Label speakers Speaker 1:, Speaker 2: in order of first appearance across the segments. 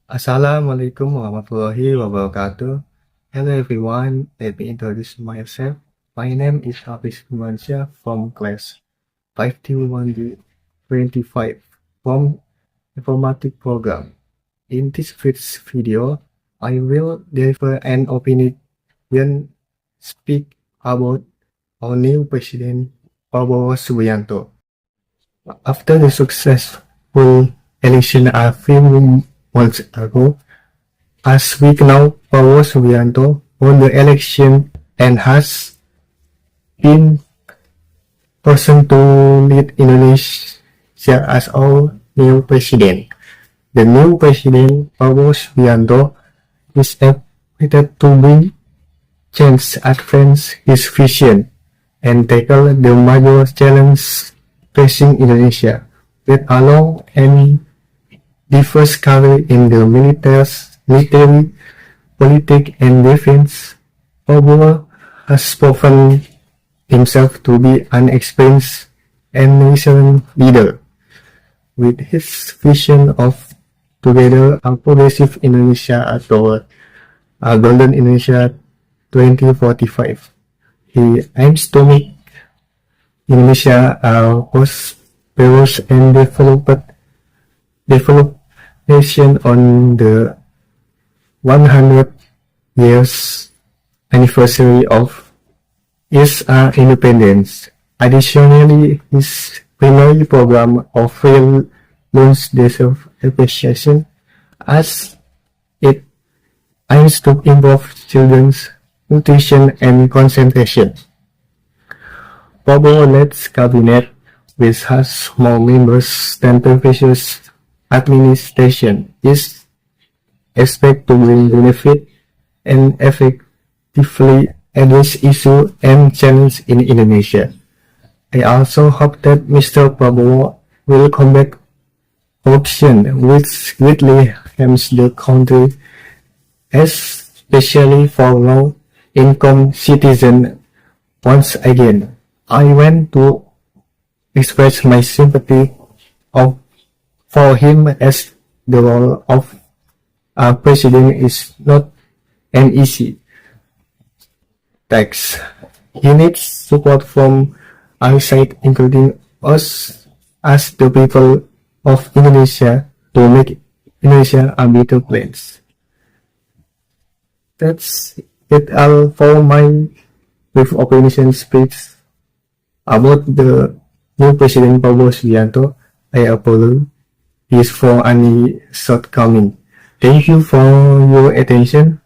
Speaker 1: Assalamualaikum warahmatullahi wabarakatuh. Hello everyone, let me introduce myself. My name is Havis Firmansyah from Class 52125 from Informatic Program. In this first video, I will deliver an opinion speak about our new President Prabowo Subianto. After the successful election a few months ago, as we know, Prabowo Subianto won the election and has been chosen to lead Indonesia as our new president. The new president, Prabowo Subianto, is expected to bring change, advance his vision, and tackle the major challenges facing Indonesia with a long and diverse career in the military, politics, and defense. Prabowo has proven himself to be an experienced and resilient leader. With his vision of together a progressive Indonesia toward a golden Indonesia 2045, he aims to make Indonesia a prosperous and developed nation on the 100 years anniversary of its independence. Additionally, his primary program of real loans deserve appreciation as it aims to improve children's nutrition and concentration. Prabowo led cabinet, which has more members than previous administration, is expected to bring benefit and effectively address issues and challenges in Indonesia. I also hope that Mr. Prabowo will combat corruption, which greatly harms the country, especially for low-income citizens. Once again, I want to express my sympathy for him, as the role of a president is not an easy task. He needs support from outside, including us as the people of Indonesia, to make Indonesia a better place. That's it all for my brief opinion speech about the new President Prabowo Subianto. I apologize for any shortcoming. Thank you for your attention.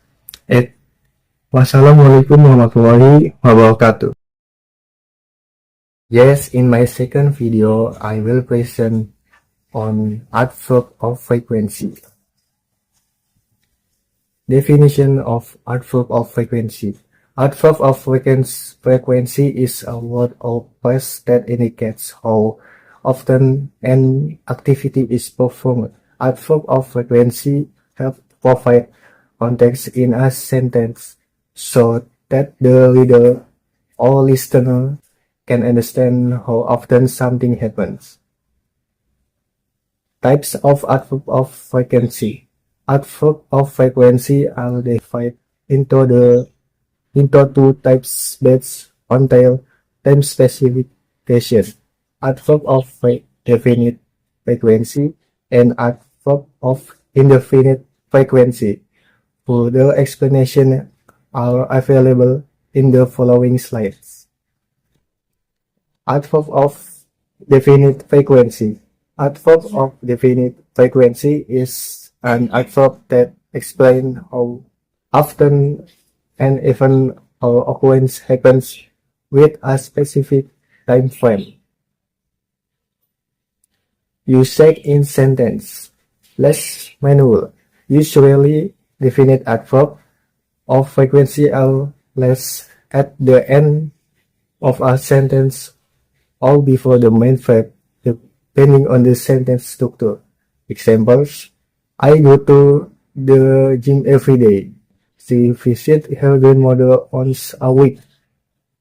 Speaker 1: Wassalamualaikum warahmatullahi wabarakatuh. Yes, in my second video, I will present on adverb of frequency. Definition of adverb of frequency. Adverb of frequency is a word or phrase that indicates how often an activity is performed. Adverb of frequency help provide context in a sentence so that the reader or listener can understand how often something happens. Types of adverb of frequency. Adverb of frequency are divided into two types based on their time specification: adverb of definite frequency and adverb of indefinite frequency. Further explanations are available in the following slides. Adverb of definite frequency. Adverb of definite frequency is an adverb that explains how often an event or occurrence happens with a specific time frame. Usage in sentence. Less manual. Usually, definite adverb of frequency are less at the end of a sentence or before the main verb, depending on the sentence structure. Examples: I go to the gym every day. She visits her grandmother once a week.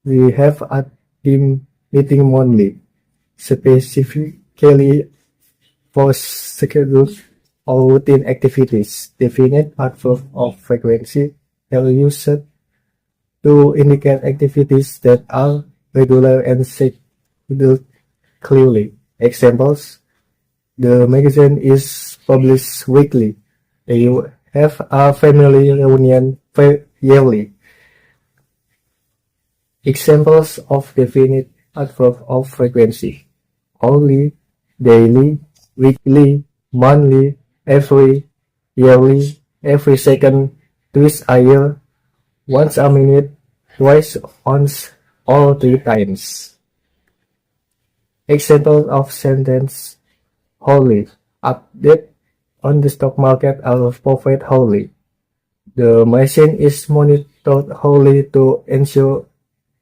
Speaker 1: We have a team meeting monthly, specifically for scheduled or routine activities. Definite adverb of frequency are used to indicate activities that are regular and scheduled clearly. Examples: the magazine is published weekly. They have a family reunion yearly. Examples of definite adverb of frequency: hourly, daily, weekly, monthly, every, yearly, every second, twice a year, once a minute, twice, once, or 3 times. Example of sentence: hourly, update on the stock market are profit hourly. The machine is monitored hourly to ensure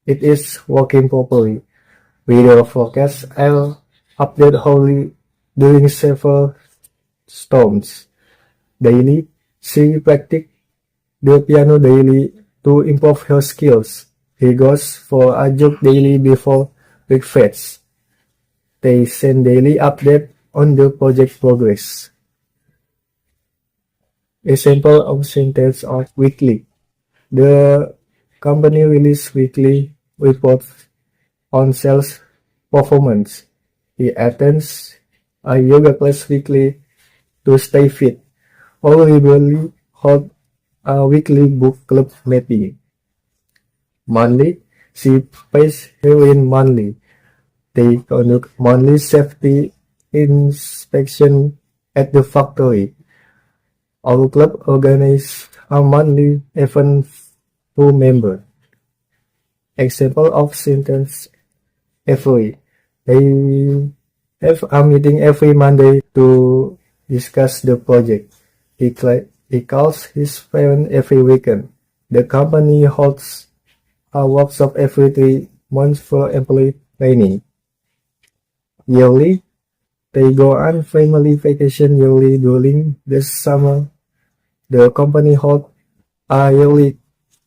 Speaker 1: it is working properly. Weather forecasts are updated hourly during several storms. Daily, she practices the piano daily to improve her skills. He goes for a jog daily before breakfast. They send daily update on the project progress. Example of sentence of weekly: the company releases weekly reports on sales performance. He attends a yoga class weekly to stay fit, or regularly hold a weekly book club meeting. Monthly, she pays heroin monthly. They conduct monthly safety inspection at the factory. Our club organizes a monthly event for members. Example of sentence: every. They have a meeting every Monday to discuss the project. He calls his parents every weekend. The company holds a workshop every 3 months for employee training. Yearly, they go on family vacation yearly during the summer. The company holds a yearly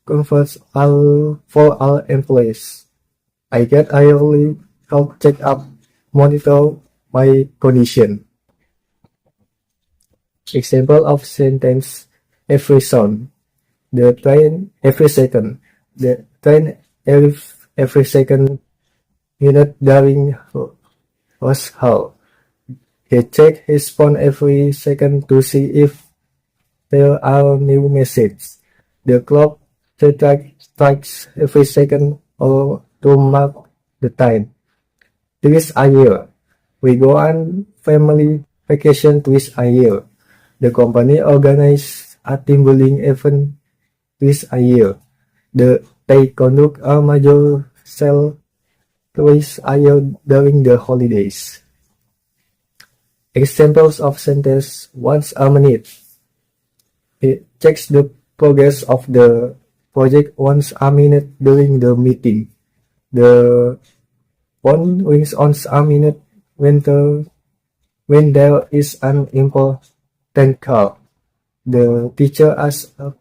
Speaker 1: conference for all employees. I get a yearly health check-up, monitor my condition. Example of sentence: every sound. The train every second. The train every second minute during rush hour. He checks his phone every second to see if there are new messages. The clock strikes every second or to mark the time. Twice a year. We go on family vacation twice a year. The company organizes a team building event twice a year. They conduct a major sale twice a year during the holidays. Examples of sentence: once a minute. He checks the progress of the project once a minute during the meeting. The phone rings once a minute when there is an important call. The teacher asks a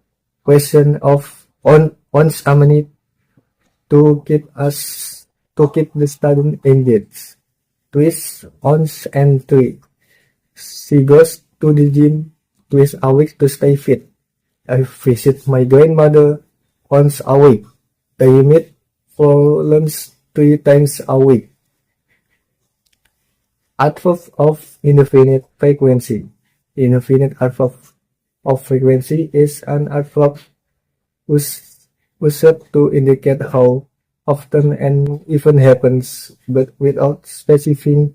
Speaker 1: question once a minute to keep the student engaged. Twice, once, and three. She goes to the gym twice a week to stay fit. I visit my grandmother once a week. They meet for lunch 3 times a week. Adverb of indefinite frequency. Indefinite adverb of frequency is an adverb used to indicate how often an event happens, but without specifying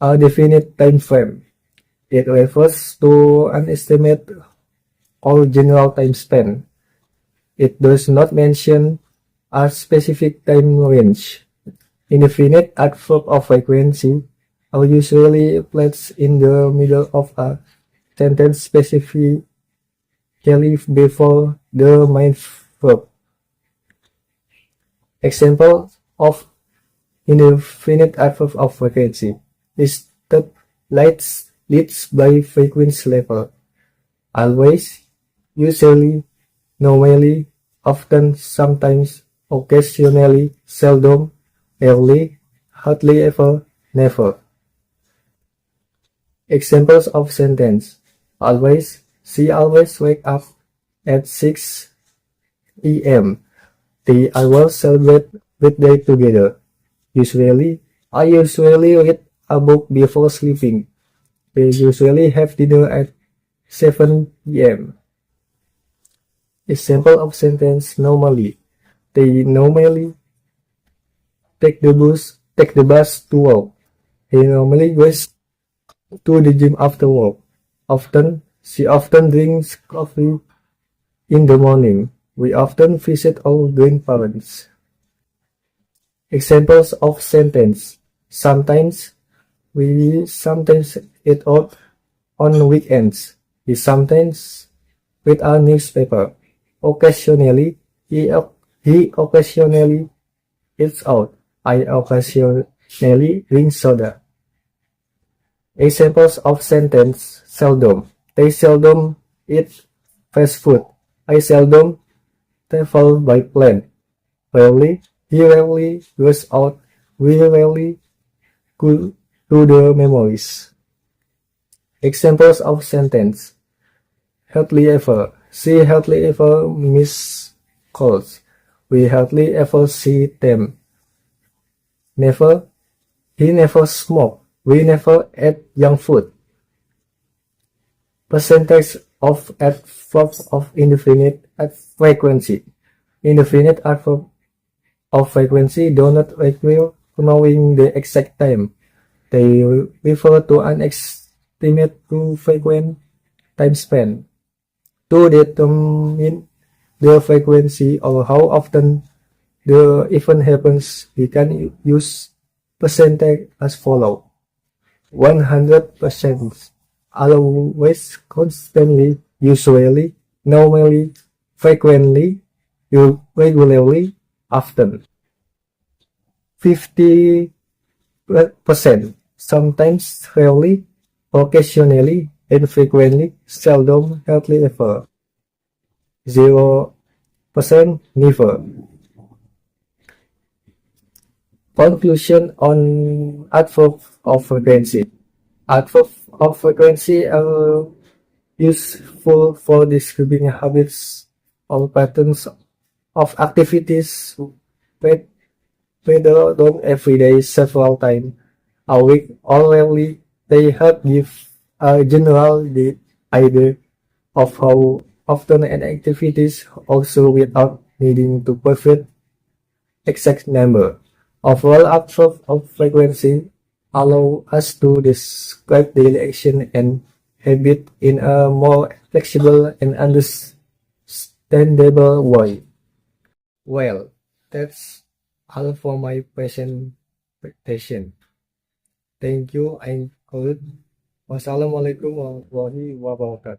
Speaker 1: a definite time frame. It refers to an estimate or general time span. It does not mention a specific time range. Indefinite adverb of frequency are usually placed in the middle of a sentence, specifically before the main verb. Example of indefinite adverb of frequency is that leads by frequency level. Always, usually, normally, often, sometimes, occasionally, seldom, rarely, hardly ever, never. Examples of sentence. Always. She always wake up at 6 a.m. They always celebrate birthday together. Usually. I usually read a book before sleeping. They usually have dinner at 7 p.m. Example of sentence normally. They normally take the bus to work. He normally goes to the gym after work. She often drinks coffee in the morning. We often visit our grandparents. Examples of sentence. Sometimes. We sometimes eat out on weekends. We sometimes read a newspaper. Occasionally. He occasionally eats out. I occasionally drink soda. Examples of sentence. Seldom. They seldom eat fast food. I seldom travel by plane. Rarely. He rarely goes out. We rarely go to the memories. Examples of sentence. Hardly ever. She hardly ever miss calls. We hardly ever see them. Never. He never smoke. We never eat junk food. Percentage of adverbs of indefinite frequency. Indefinite adverb of frequency do not require knowing the exact time. They refer to an estimate to frequent time span. To determine the frequency or how often the event happens, we can use percentage as follows. 100%. Always, constantly, usually, normally, frequently, regularly, often. 50%. Sometimes, rarely, occasionally, infrequently, seldom, hardly ever. 0%. Never. Conclusion on adverb of frequency. Adverb of frequency are useful for describing habits or patterns of activities whether done every day several times a week or rarely. They help give a general idea of how often an activities also without needing to perfect exact number. Overall adverb of frequency allow us to describe daily action and habit in a more flexible and understandable way. Well, that's all for my presentation. Thank you. I conclude. Wassalamualaikum warahmatullahi wabarakatuh.